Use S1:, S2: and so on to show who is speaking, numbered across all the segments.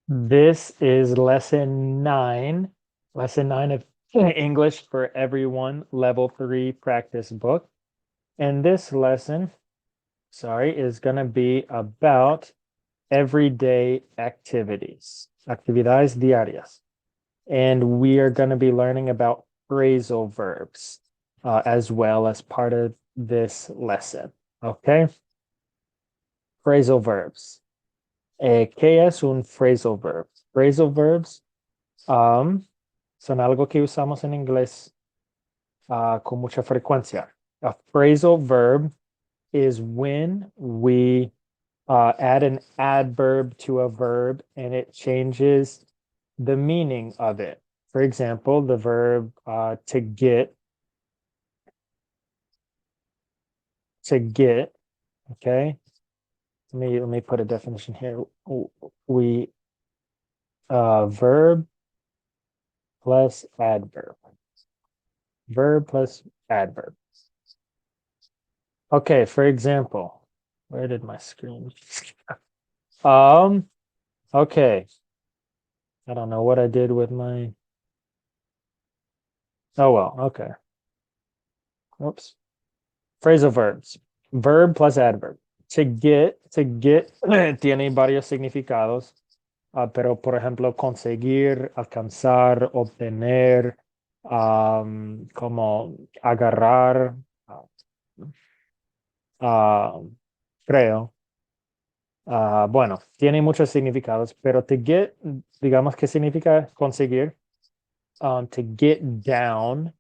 S1: This is lesson nine of English for Everyone, Level 3 practice book. And this lesson, is going to be about everyday activities, actividades diarias. And we are going to be learning about phrasal verbs as well as part of this lesson. Okay? Phrasal verbs. ¿Qué es un phrasal verb? Phrasal verbs son algo que usamos en inglés con mucha frecuencia. A phrasal verb is when we add an adverb to a verb and it changes the meaning of it. For example, the verb to get, okay? Let me put a definition here. We verb plus adverb. Verb plus adverb. Okay, for example, where did my screen? Okay. I don't know what I did with my. Oh well, okay. Oops. Phrasal verbs. Verb plus adverb. To get tiene varios significados, pero por ejemplo, conseguir, alcanzar, obtener, como agarrar, creo. Bueno, tiene muchos significados, pero to get, digamos que significa conseguir. To get down,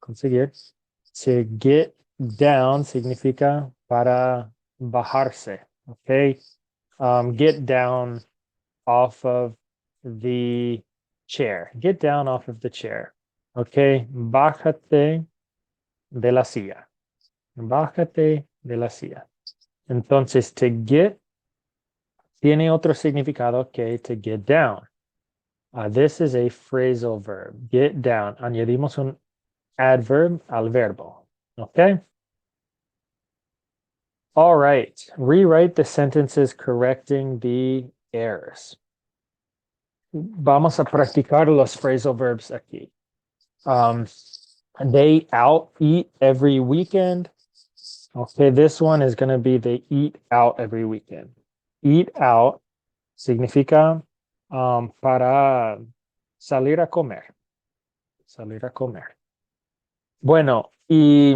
S1: conseguir. To get down significa para bajarse, okay? Get down off of the chair. Get down off of the chair, okay? Bájate de la silla. Bájate de la silla. Entonces, to get tiene otro significado que to get down. This is a phrasal verb. Get down. Añadimos un adverb al verbo. Okay? All right. Rewrite the sentences correcting the errors. Vamos a practicar los phrasal verbs aquí. They out eat every weekend. Okay, this one is going to be they eat out every weekend. Eat out significa para salir a comer. Salir a comer. Bueno, y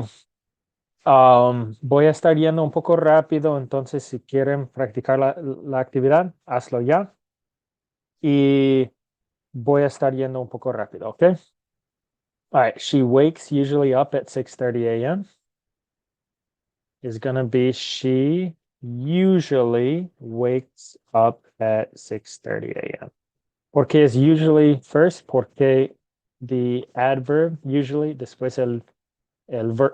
S1: voy a estar yendo un poco rápido, entonces si quieren practicar la actividad, hazlo ya. Y voy a estar yendo un poco rápido, ¿ok? All right, she wakes usually up at 6:30 a.m. is going to be she usually wakes up at 6:30 a.m. Porque es usually first, porque the adverb usually, después el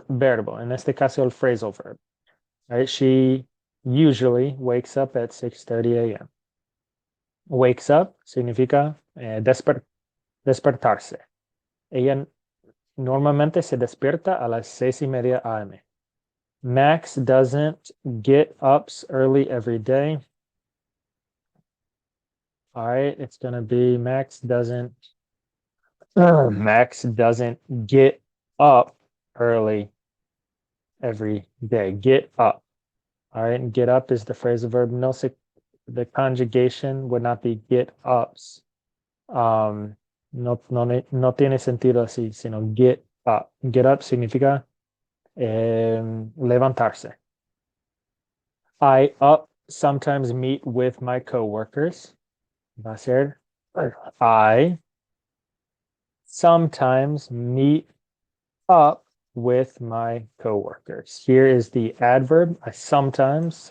S1: verbo, en este caso el phrasal verb. Right? She usually wakes up at 6:30 a.m. Wakes up significa despertarse. Ella normalmente se despierta a las 6:30 a.m. Max doesn't get ups early every day. All right, it's going to be Max doesn't get up early every day. Get up. All right, and get up is the phrasal verb. No, the conjugation would not be get ups. No tiene sentido así, sino get up. Get up significa levantarse. I sometimes meet with my coworkers. Va a ser I sometimes meet up with my coworkers. Here is the adverb, I sometimes,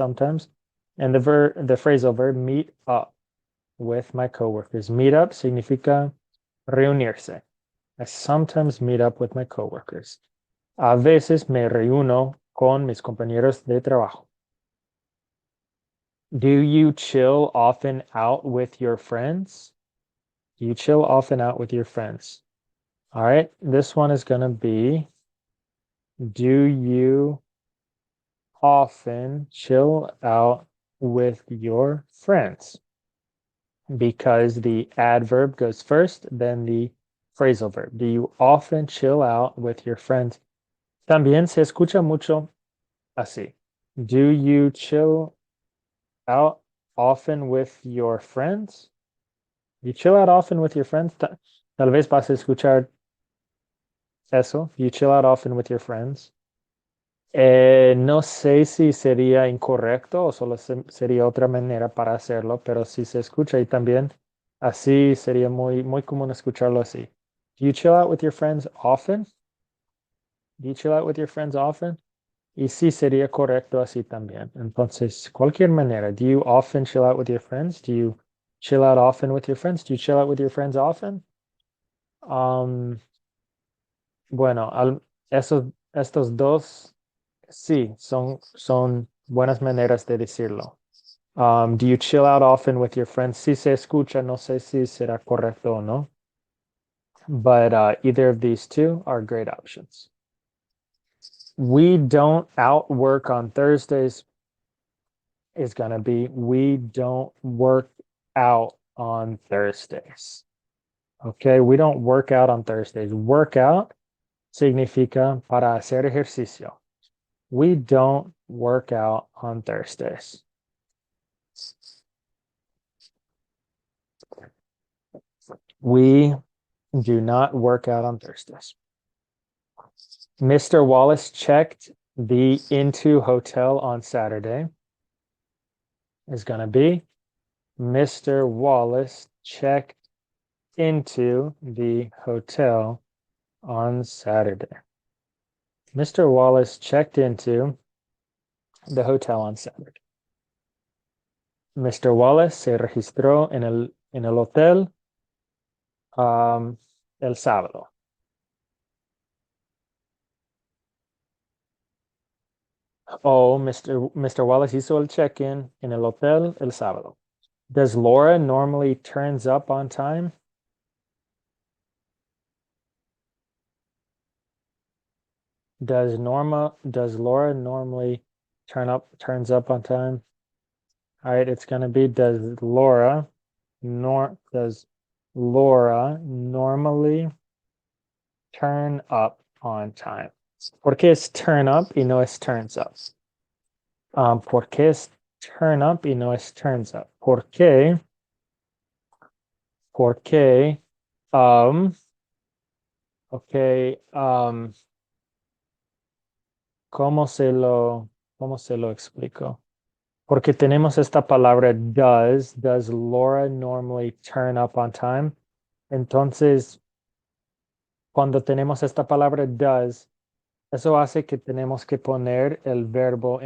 S1: and the phrasal verb, meet up with my coworkers. Meet up significa reunirse. I sometimes meet up with my coworkers. A veces me reúno con mis compañeros de trabajo. Do you chill often out with your friends? Do you chill often out with your friends? All right, this one is going to be, do you often chill out with your friends? Because the adverb goes first, then the phrasal verb. Do you often chill out with your friends? También se escucha mucho así. Do you chill out often with your friends? You chill out often with your friends? Tal vez vas a escuchar eso. You chill out often with your friends. No sé si sería incorrecto o solo sería otra manera para hacerlo, pero si se escucha y también así sería muy común escucharlo así. Do you chill out with your friends often? Do you chill out with your friends often? Y sí sería correcto así también. Entonces, cualquier manera. Do you often chill out with your friends? Do you chill out often with your friends? Do you chill out with your friends often? Um, bueno, estos dos sí son buenas maneras de decirlo. Do you chill out often with your friends? Si se escucha, no sé si será correcto o no. But either of these two are great options. We don't outwork on Thursdays is going to be we don't work out on Thursdays. Okay, we don't work out on Thursdays. Work out significa para hacer ejercicio. We don't work out on Thursdays. We do not work out on Thursdays. Mr. Wallace checked the Into hotel on Saturday. Is going to be Mr. Wallace checked into the hotel on Saturday. Mr. Wallace checked into the hotel on Saturday. Mr. Wallace se registró en el hotel el sábado. Oh, Mr. Wallace hizo el check-in en el hotel el sábado. Does Laura normally turns up on time? Does Laura normally turns up on time? All right, it's gonna be does Laura normally turn up on time? ¿Por qué es turn up y no es turns up? ¿Por qué es turn up y no es turns up? ¿Por qué? Ok, ¿cómo se lo explico? Porque tenemos esta palabra does Laura normally turn up on time? Entonces, cuando tenemos esta palabra does, eso hace que tenemos que poner el verbo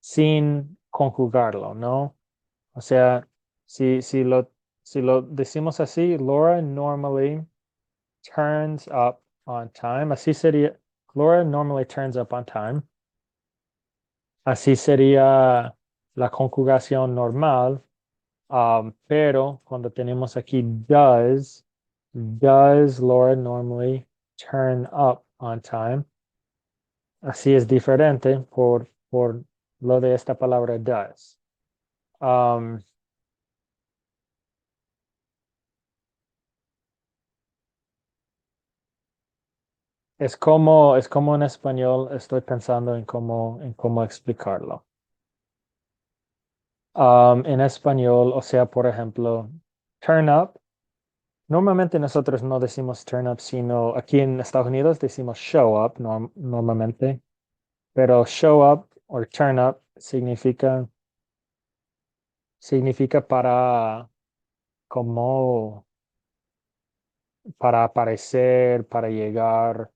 S1: sin conjugarlo, ¿no? O sea, si, si lo, si lo decimos así, Laura normally turns up on time. Así sería, Laura normally turns up on time. Así sería la conjugación normal. Pero cuando tenemos aquí does Laura normally turn up on time? Así es diferente por lo de esta palabra does. Es como en español, estoy pensando en cómo explicarlo. En español, o sea, por ejemplo, turn up. Normalmente nosotros no decimos turn up, sino aquí en Estados Unidos decimos show up normalmente. Pero show up o turn up significa como, para aparecer, para llegar,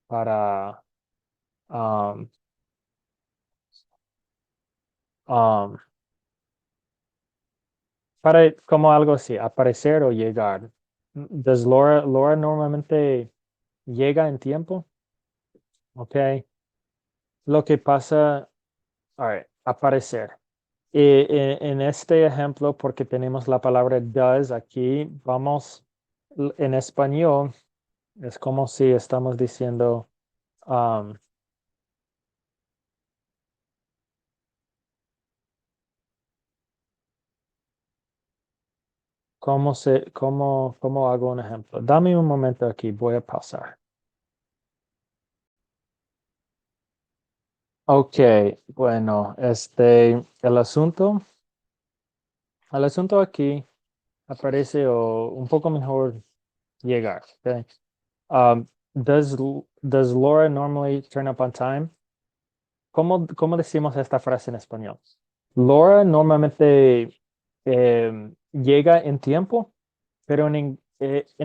S1: para, um, um, para como algo así, aparecer o llegar. Does Laura normalmente llega en tiempo? Ok. Lo que pasa, all right, aparecer. En este ejemplo, porque tenemos la palabra does aquí, vamos en español, es como si estamos diciendo, um, ¿Cómo hago un ejemplo? Dame un momento aquí, voy a pausar. Ok, bueno, el asunto aquí aparece un poco mejor llegar. Okay. Does Laura normally turn up on time? ¿Cómo decimos esta frase en español? Laura normalmente llega en tiempo, pero en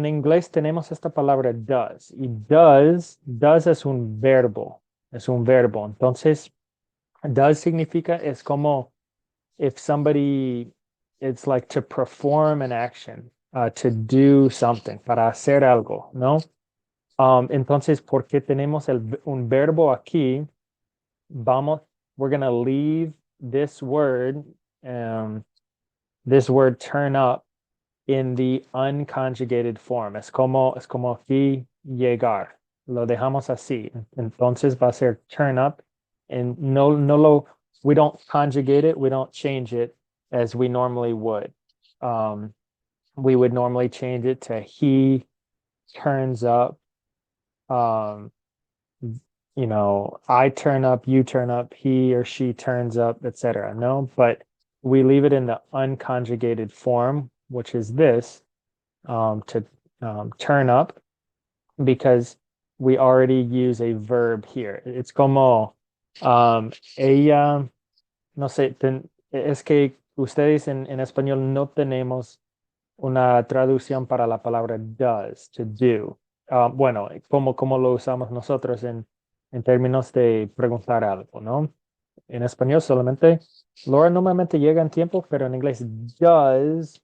S1: inglés tenemos esta palabra does. Y does es un verbo. Entonces, does significa, es como if somebody, it's like to perform an action, to do something, para hacer algo, ¿no? Entonces, porque tenemos un verbo aquí, vamos, we're going to leave um, this word turn up in the unconjugated form. Es como aquí llegar. Lo dejamos así. Entonces va a ser turn up. And we don't conjugate it, we don't change it as we normally would. Um, we would normally change it to he turns up. Um, I turn up, you turn up, he or she turns up, etc. No, but we leave it in the unconjugated form, which is this, to turn up, because we already use a verb here. It's como ella, no sé, es que ustedes en español no tenemos una traducción para la palabra does, to do. Bueno, como lo usamos nosotros en términos de preguntar algo, ¿no? En español solamente, Laura normalmente llega en tiempo, pero en inglés, does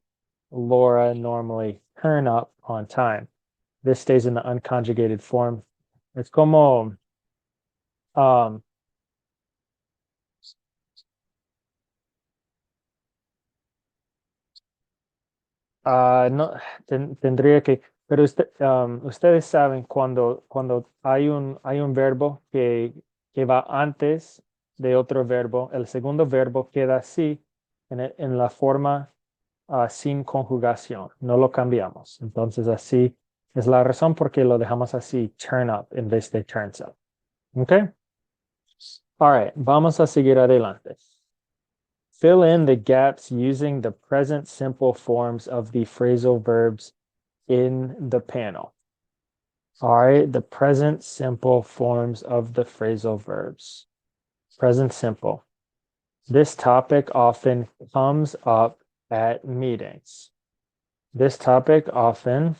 S1: Laura normally turn up on time? This stays in the unconjugated form. Es como, um, no, tendría que, pero ustedes saben cuando hay un verbo que va antes de otro verbo, el segundo verbo queda así en la forma sin conjugación, no lo cambiamos. Entonces así es la razón por qué lo dejamos así, turn up en vez de turns up. ¿Ok? All right, vamos a seguir adelante. Fill in the gaps using the present simple forms of the phrasal verbs in the panel. All right, the present simple forms of the phrasal verbs. Present simple. This topic often comes up at meetings. This topic often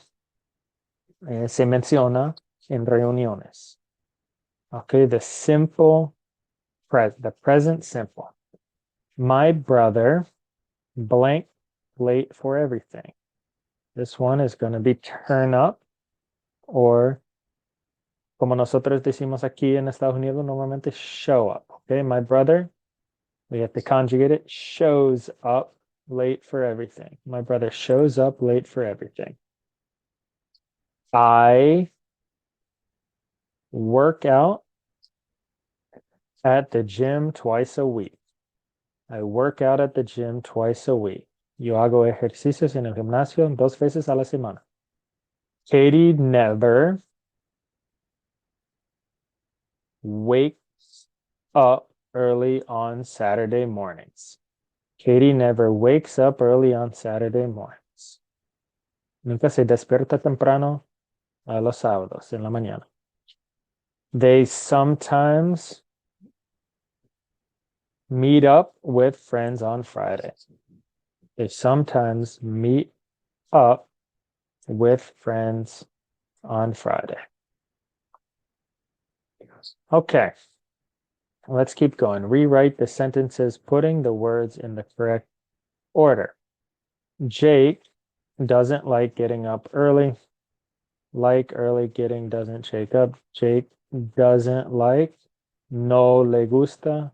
S1: se menciona en reuniones. Okay, the present simple. My brother blank late for everything. This one is going to be turn up, or como nosotros decimos aquí en Estados Unidos, normalmente show up. Okay, my brother, we have to conjugate it, shows up late for everything. My brother shows up late for everything. I work out at the gym twice a week. I work out at the gym twice a week. Yo hago ejercicios en el gimnasio 2 veces a la semana. Katie never wakes up early on Saturday mornings. Katie never wakes up early on Saturday mornings. Nunca se despierta temprano a los sábados en la mañana. They sometimes meet up with friends on Friday. They sometimes meet up with friends on Friday. Okay, let's keep going. Rewrite the sentences, putting the words in the correct order. Jake doesn't like getting up early. Like early getting doesn't shake up. Jake doesn't like, no le gusta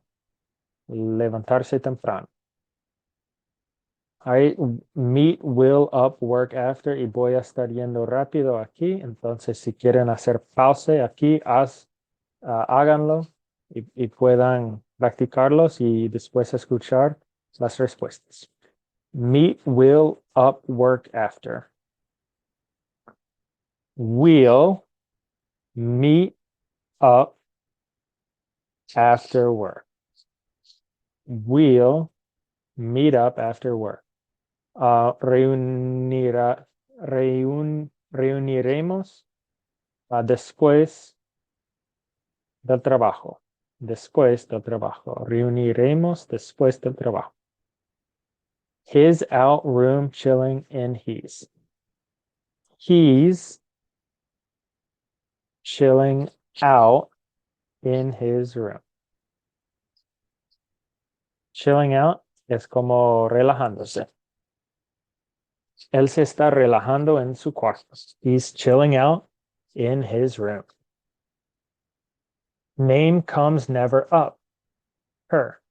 S1: levantarse temprano. I meet will up work after y voy a estar yendo rápido aquí. Entonces, si quieren hacer pause aquí, háganlo y puedan practicarlos y después escuchar las respuestas. Meet will up work after. We'll meet up after work. We'll meet up after work. Reuniremos después del trabajo. Después del trabajo. Reuniremos después del trabajo. His out room chilling in his. He's chilling out in his room. Chilling out es como relajándose. Él se está relajando en su cuarto. He's chilling out in his room. Name comes never up. Her.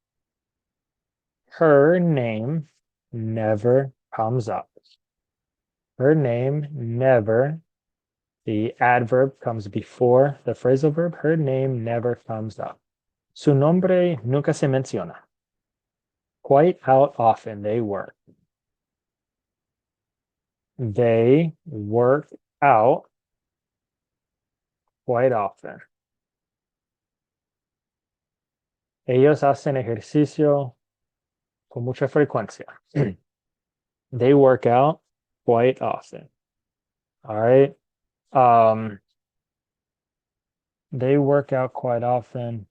S1: Her name never comes up. Her name never, the adverb comes before the phrasal verb. Her name never comes up. Su nombre nunca se menciona. Quite out often they work. They work out quite often. Ellos hacen ejercicio con mucha frecuencia. They work out quite often. All right. They work out quite often.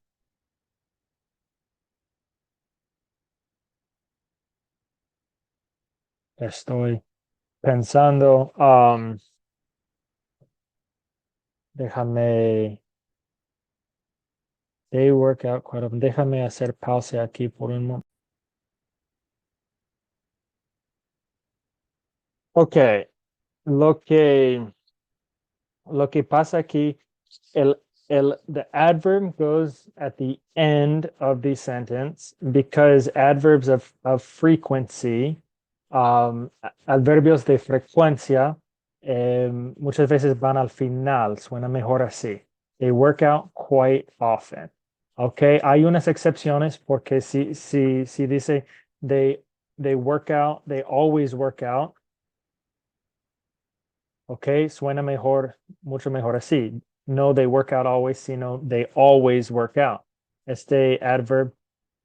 S1: Estoy pensando. Déjame. They work out quite often. Déjame hacer pause aquí por un momento. Ok. Lo que pasa aquí, the adverb goes at the end of the sentence because adverbs of frequency, adverbios de frecuencia, muchas veces van al final, suena mejor así. They work out quite often. Ok, hay unas excepciones porque si dice they work out, they always work out. Ok, suena mejor, mucho mejor así. No, they work out always, sino they always work out. Este adverb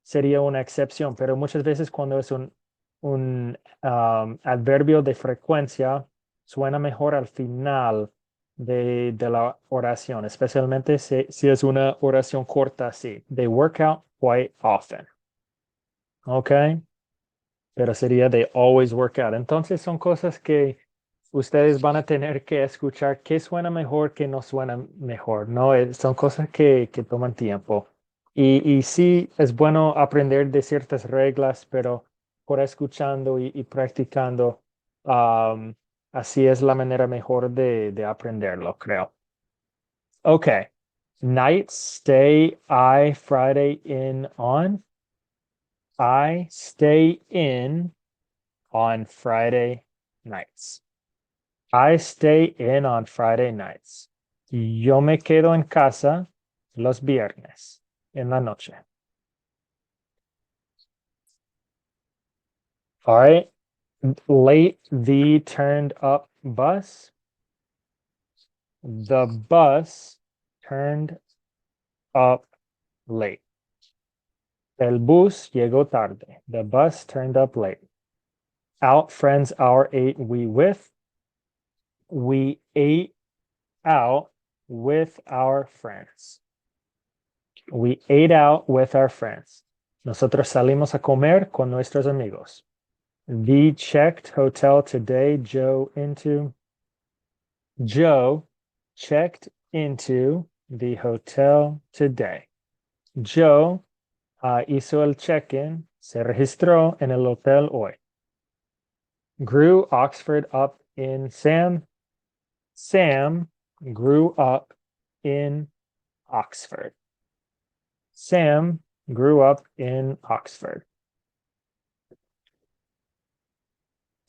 S1: sería una excepción, pero muchas veces cuando es un adverbio de frecuencia, suena mejor al final de la oración, especialmente si es una oración corta así. They work out quite often. Ok, pero sería they always work out. Entonces son cosas que ustedes van a tener que escuchar qué suena mejor, qué no suena mejor, ¿no? Son cosas que toman tiempo. Y sí, es bueno aprender de ciertas reglas, pero por escuchando y practicando, así es la manera mejor de aprenderlo, creo. Okay. Night stay I Friday in on. I stay in on Friday nights. I stay in on Friday nights. Yo me quedo en casa los viernes en la noche. All right. Late the turned up bus. The bus turned up late. El bus llegó tarde. The bus turned up late. Out friends hour ate we with. We ate out with our friends. We ate out with our friends. Nosotros salimos a comer con nuestros amigos. The checked hotel today, Joe checked into the hotel today. Joe hizo el check-in, se registró en el hotel hoy. Grew Oxford up in Sam. Sam grew up in Oxford. Sam grew up in Oxford.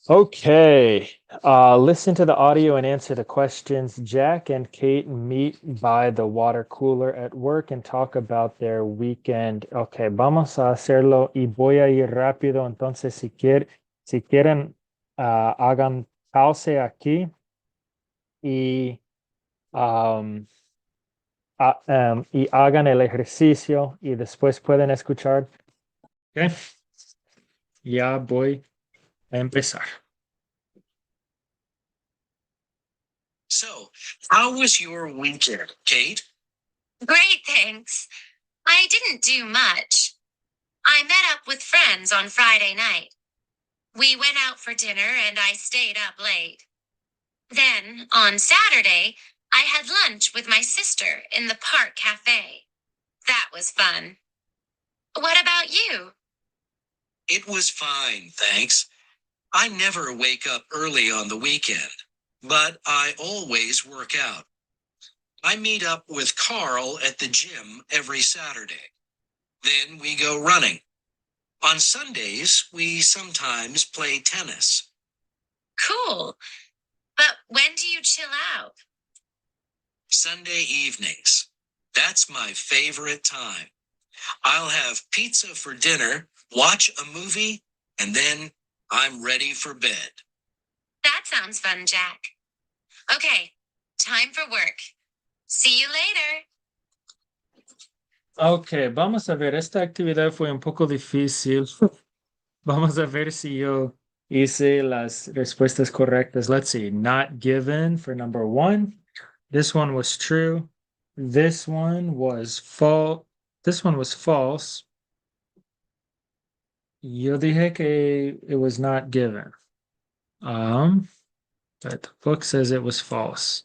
S1: Okay, listen to the audio and answer the questions. Jack and Kate meet by the water cooler at work and talk about their weekend. Okay, vamos a hacerlo y voy a ir rápido. Entonces, Si quieren, hagan pause aquí y, y hagan el ejercicio y después pueden escuchar. Ok, ya voy a empezar.
S2: So, how was your weekend, Kate?
S3: Great, thanks. I didn't do much. I met up with friends on Friday night. We went out for dinner and I stayed up late. Then, on Saturday, I had lunch with my sister in the park cafe. That was fun. What about you?
S2: It was fine, thanks. I never wake up early on the weekend, but I always work out. I meet up with Carl at the gym every Saturday. Then we go running. On Sundays, we sometimes play tennis.
S3: Cool. But when do you chill out?
S2: Sunday evenings. That's my favorite time. I'll have pizza for dinner, watch a movie, and then I'm ready for bed.
S3: That sounds fun, Jack. Okay, time for work. See you later.
S1: Ok, vamos a ver, esta actividad fue un poco difícil. Vamos a ver si yo hice las respuestas correctas. Let's see, not given for number one. This one was true. This one was false. This one was false. Yo dije que it was not given. But the book says it was false.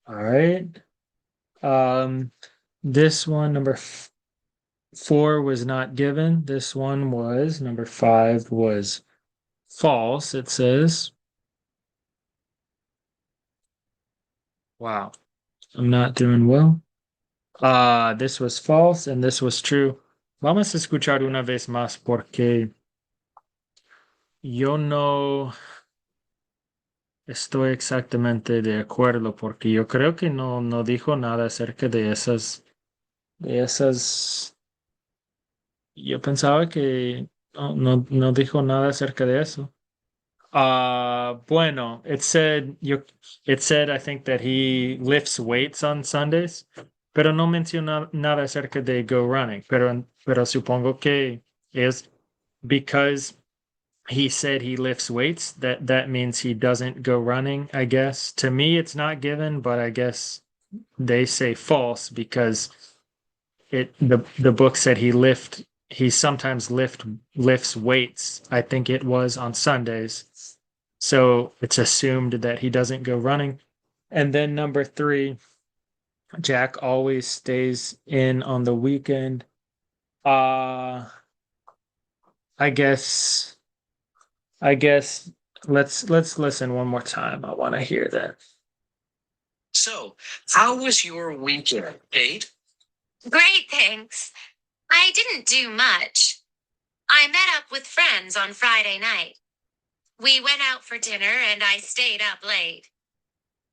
S1: All right. This one, number 4 was not given. This one was, number 5 was false, it says. Wow, I'm not doing well. This was false and this was true. Vamos a escuchar una vez más porque yo no estoy exactamente de acuerdo porque yo creo que no dijo nada acerca de esas. Yo pensaba que no dijo nada acerca de eso. Bueno, it said I think that he lifts weights on Sundays, pero no mencionó nada acerca de go running. Pero supongo que es because he said he lifts weights, that means he doesn't go running, I guess. To me, it's not given, but I guess they say false because the book said he sometimes lifts weights. I think it was on Sundays. So it's assumed that he doesn't go running. And then number 3, Jack always stays in on the weekend. I guess let's listen one more time. I want to hear that.
S2: So, how was your weekend, Kate?
S3: Great, thanks. I didn't do much. I met up with friends on Friday night. We went out for dinner and I stayed up late.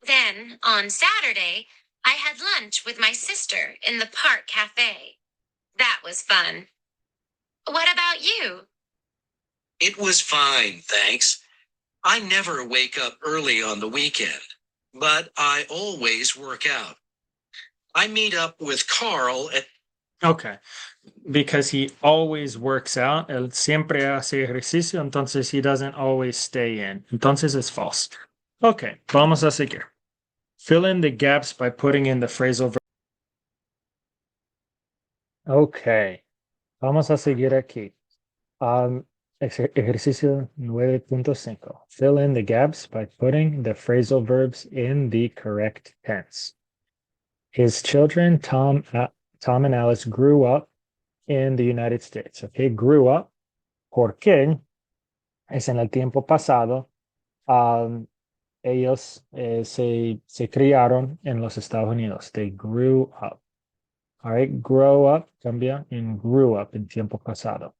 S3: Then, on Saturday, I had lunch with my sister in the park cafe. That was fun. What about you?
S2: It was fine, thanks. I never wake up early on the weekend, but I always work out. I meet up with Carl at.
S1: Okay. Because he always works out, él siempre hace ejercicio, entonces he doesn't always stay in. Entonces es false. Okay, vamos a seguir. Fill in the gaps by putting in the phrasal verb. Okay, vamos a seguir aquí. Ejercicio 9.5. Fill in the gaps by putting the phrasal verbs in the correct tense. His children, Tom and Alice, grew up in the United States. Okay, grew up, porque es en el tiempo pasado. Ellos se criaron en los Estados Unidos. They grew up. All right, grow up cambia en grew up en tiempo pasado.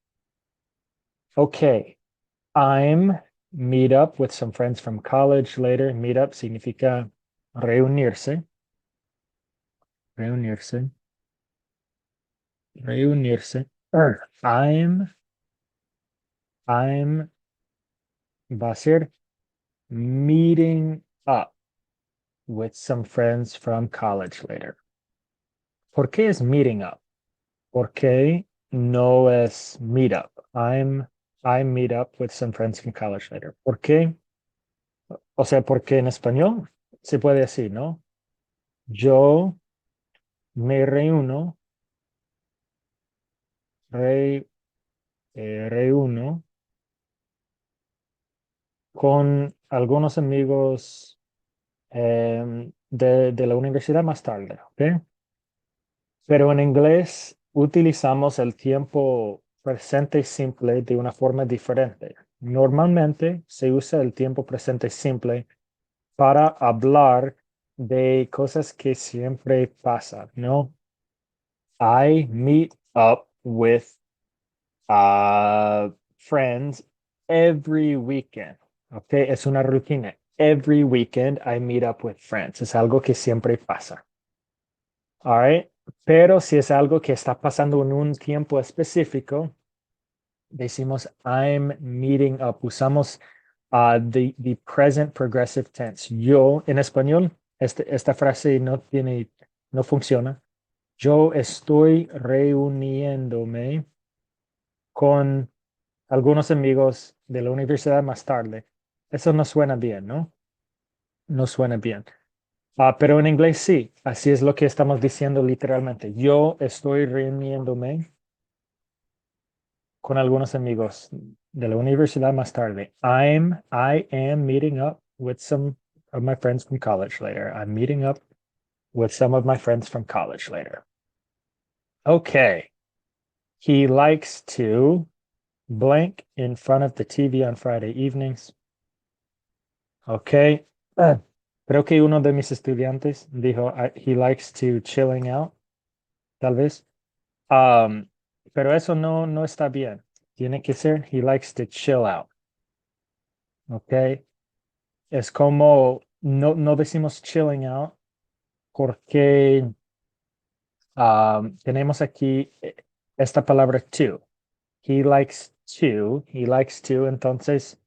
S1: Okay, I'm meet up with some friends from college later. Meet up significa reunirse. Reunirse. Reunirse. I'm va a ser meeting up with some friends from college later. ¿Por qué es meeting up? ¿Por qué no es meet up? I meet up with some friends from college later. ¿Por qué? O sea, porque en español se puede decir, ¿no? Yo me re- reúno con algunos amigos de la universidad más tarde, ¿ok? Pero en inglés utilizamos el tiempo presente simple de una forma diferente. Normalmente se usa el tiempo presente simple para hablar de cosas que siempre pasan, ¿no? I meet up with friends every weekend. ¿Ok? Es una rutina. Every weekend I meet up with friends. Es algo que siempre pasa. All right. Pero si es algo que está pasando en un tiempo específico, decimos I'm meeting up. Usamos the present progressive tense. Yo, en español, esta frase no funciona. Yo estoy reuniéndome con algunos amigos de la universidad más tarde. Eso no suena bien, ¿no? No suena bien. Pero en inglés sí, así es lo que estamos diciendo literalmente. Yo estoy reuniéndome con algunos amigos de la universidad más tarde. I am meeting up with some of my friends from college later. I'm meeting up with some of my friends from college later. Okay. He likes to blank in front of the TV on Friday evenings. Okay. Creo que uno de mis estudiantes dijo, he likes to chilling out, tal vez. Pero eso no está bien. Tiene que ser, he likes to chill out. Ok. Es como, no decimos chilling out porque tenemos aquí esta palabra to. He likes to. Entonces,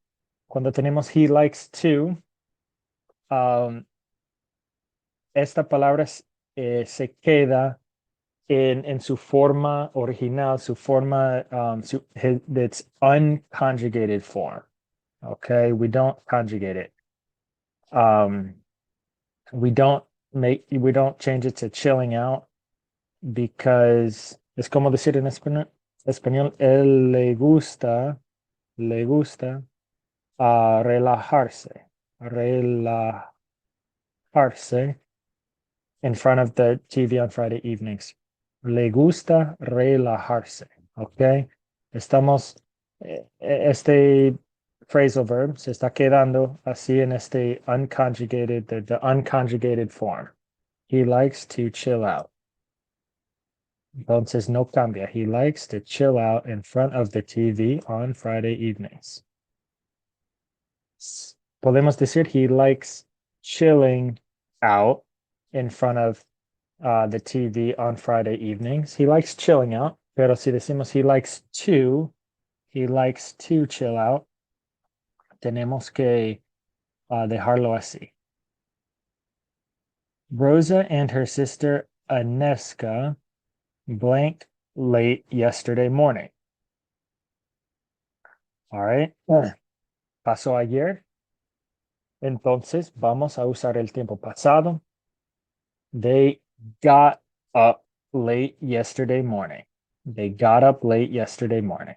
S1: cuando tenemos he likes to, esta palabra se queda en su forma original, su forma, its unconjugated form. Okay, we don't conjugate it. Um, we don't change it to chilling out because es como decir en español, él le gusta relajarse, relajarse in front of the TV on Friday evenings. Le gusta relajarse, ¿ok? Estamos, este phrasal verb se está quedando así en este unconjugated, the unconjugated form. He likes to chill out. Entonces no cambia. He likes to chill out in front of the TV on Friday evenings. Podemos decir he likes chilling out in front of the TV on Friday evenings. He likes chilling out, pero si decimos he likes to chill out, tenemos que dejarlo así. Rosa and her sister Aneska blanked late yesterday morning. All right. Pasó ayer. Entonces vamos a usar el tiempo pasado. They got up late yesterday morning. They got up late yesterday morning.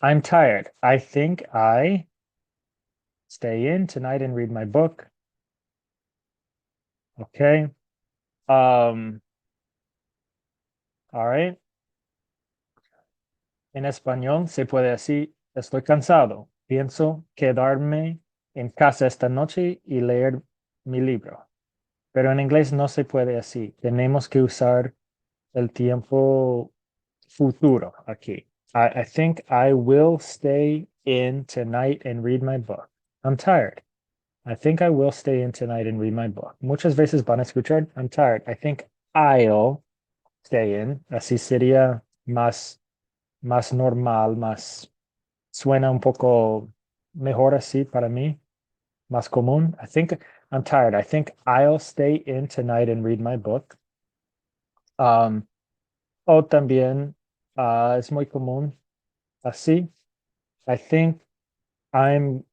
S1: I'm tired. I think I stay in tonight and read my book. Okay. All right. En español se puede decir, estoy cansado. Pienso quedarme en casa esta noche y leer mi libro. Pero en inglés no se puede así. Tenemos que usar el tiempo futuro aquí. I think I will stay in tonight and read my book. I'm tired. I think I will stay in tonight and read my book. Muchas veces van a escuchar, I'm tired. I think I'll stay in. Así sería más normal, más suena un poco mejor así para mí, más común. I think I'm tired. I think I'll stay in tonight and read my book. O también es muy común así. I think I'm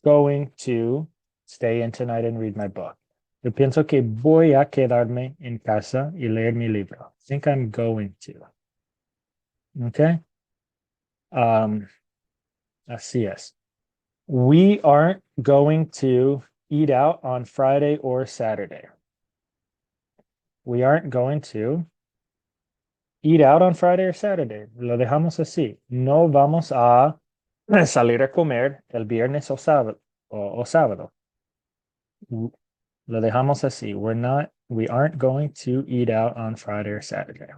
S1: going to stay in tonight and read my book. Yo pienso que voy a quedarme en casa y leer mi libro. I think I'm going to. Okay. Así es. We aren't going to eat out on Friday or Saturday. We aren't going to eat out on Friday or Saturday. Lo dejamos así. No vamos a salir a comer el viernes o sábado. O sábado. Lo dejamos así. We aren't going to eat out on Friday or Saturday.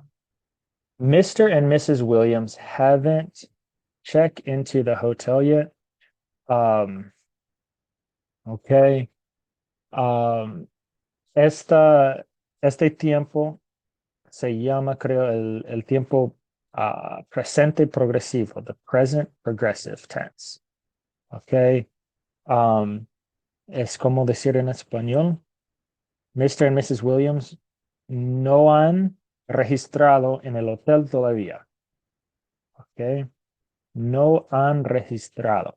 S1: Mr. and Mrs. Williams haven't checked into the hotel yet. Okay. Este tiempo se llama, creo, el tiempo presente progresivo, the present progressive tense. Okay. Es como decir en español, Mr. and Mrs. Williams no han registrado en el hotel todavía. Okay. No han registrado.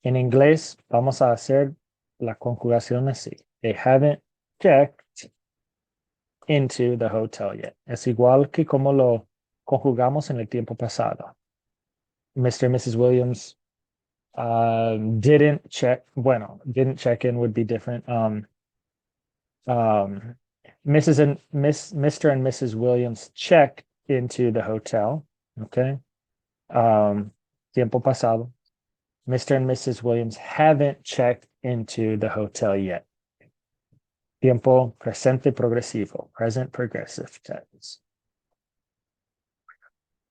S1: En inglés vamos a hacer la conjugación así. They haven't checked into the hotel yet. Es igual que como lo conjugamos en el tiempo pasado. Mr. and Mrs. Williams didn't check. Bueno, didn't check in would be different. Mr. and Mrs. Williams checked into the hotel. Okay. Tiempo pasado. Mr. and Mrs. Williams haven't checked into the hotel yet. Tiempo presente progresivo, present progressive tense.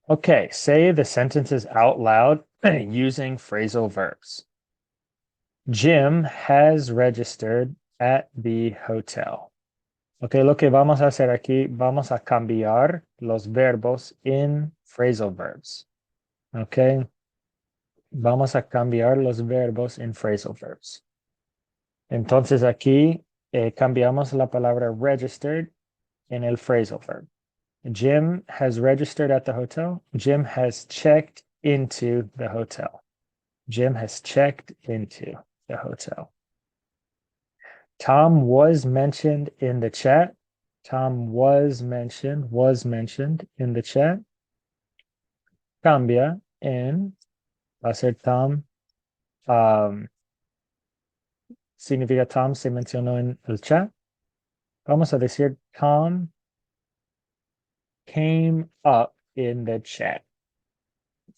S1: Okay, say the sentences out loud using phrasal verbs. Jim has registered at the hotel. Okay, lo que vamos a hacer aquí, vamos a cambiar los verbos en phrasal verbs. Okay. Vamos a cambiar los verbos en phrasal verbs. Entonces aquí cambiamos la palabra registered en el phrasal verb. Jim has registered at the hotel. Jim has checked into the hotel. Jim has checked into the hotel. Tom was mentioned in the chat. Tom was mentioned in the chat. Cambia en va a ser Tom. Significa Tom se mencionó en el chat. Vamos a decir Tom came up in the chat.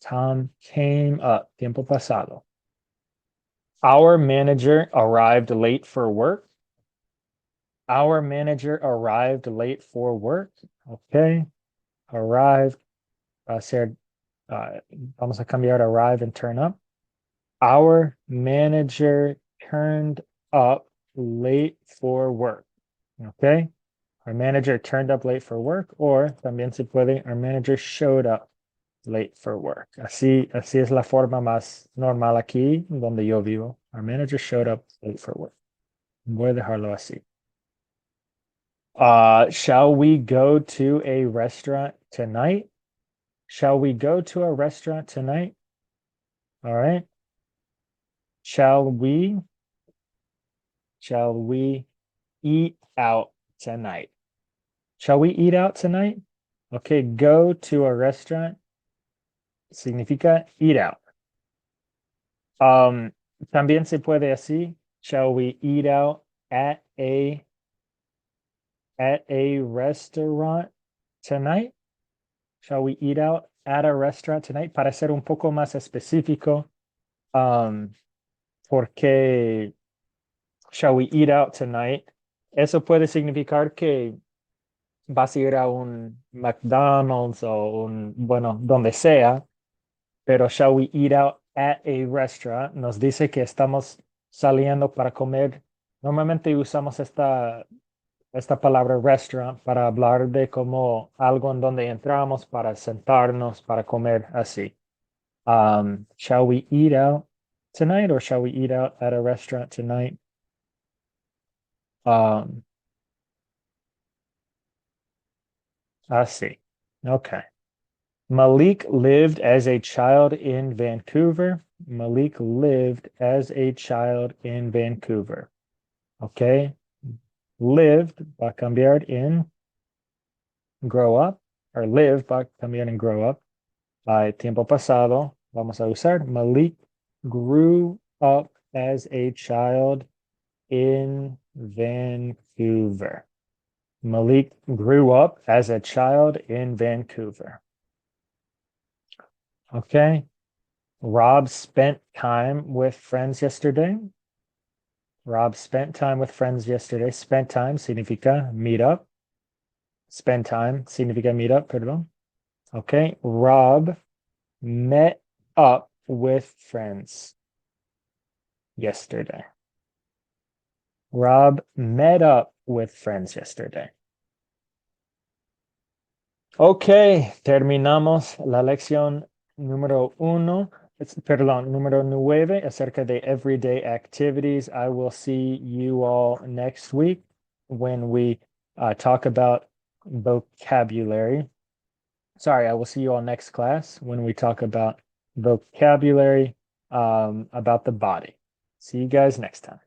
S1: Tom came up. Tiempo pasado. Our manager arrived late for work. Our manager arrived late for work. Okay. Arrived. Va a ser, vamos a cambiar arrive and turn up. Our manager turned up late for work. Okay. Our manager turned up late for work, or también se puede, our manager showed up late for work. Así es la forma más normal aquí donde yo vivo. Our manager showed up late for work. Voy a dejarlo así. Shall we go to a restaurant tonight? Shall we go to a restaurant tonight? All right. Shall we eat out tonight? Shall we eat out tonight? Okay, go to a restaurant significa ir out. También se puede así. Shall we eat out at a restaurant tonight? Shall we eat out at a restaurant tonight? Para ser un poco más específico, porque shall we eat out tonight? Eso puede significar que vas a ir a un McDonald's o bueno, donde sea, pero shall we eat out at a restaurant nos dice que estamos saliendo para comer. Normalmente usamos esta palabra restaurant para hablar de como algo en donde entramos para sentarnos, para comer así. Shall we eat out tonight or shall we eat out at a restaurant tonight? I see. Okay. Malik lived as a child in Vancouver. Malik lived as a child in Vancouver. Okay. Lived va a cambiar en grow up, or live va a cambiar en grow up. Tiempo pasado, vamos a usar Malik grew up as a child in Vancouver. Malik grew up as a child in Vancouver. Okay. Rob spent time with friends yesterday. Rob spent time with friends yesterday. Spent time significa meet up. Spend time significa meet up, perdón. Okay. Rob met up with friends yesterday. Rob met up with friends yesterday. Ok, terminamos la lección número 1, perdón, número 9 acerca de everyday activities. I will see you all next week when we talk about vocabulary. Sorry, I will see you all next class when we talk about vocabulary about the body. See you guys next time.